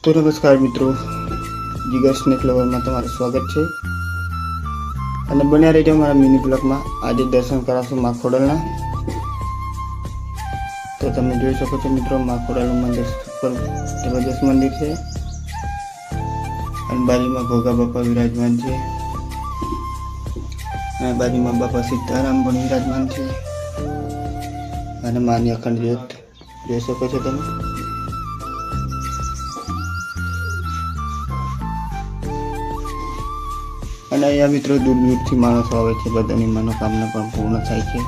तो नमस्कार मित्रों, जिगर स्नेक लवर में तमाરું स्वागत है। અને બન્યા રહેજો મારા મિની બ્લોગમાં। આજે દર્શન કરાશું માં ખોડલના। તો તમે જોઈ શકો છો મિત્રો, માં ખોડલનું મંદિર super જબરદસ્ત મંદિર છે અને બાજુમાં ઘોઘા બાપા વિરાજમાન છે અને બાજુમાં બાપા સીતારામ પણ વિરાજમાન છે અને માની અખંડ જ્યોત જોઈ શકો છો તમે। અને અહીંયા મિત્રો દૂર દૂરથી માણસો આવે છે, બધાની મનોકામના પણ પૂર્ણ થાય છે।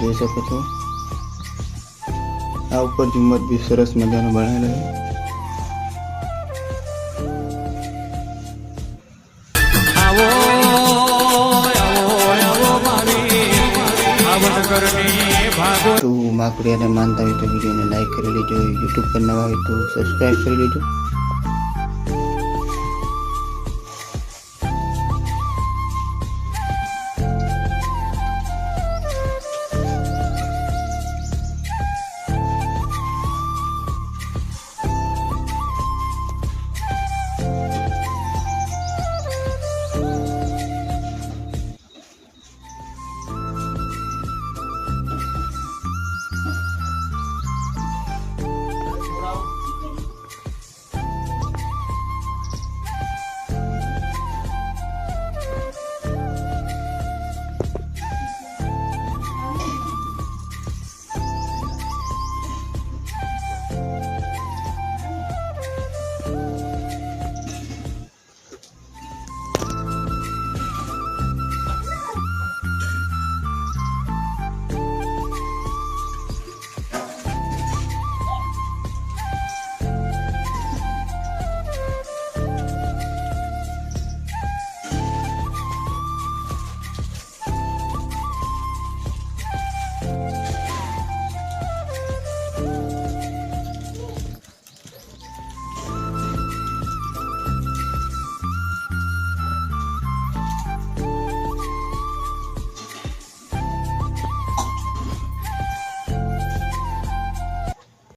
જોઈ શકો છો આ ઉપર ઝુમ્મર બી સરસ મજાનો બનાવેલો છે। तो माँ खुड़िया ने मानता हो तो वीडियो ने लाइक कर लीजिए, यूट्यूब पर नवा हो तो सब्सक्राइब कर लीजिए।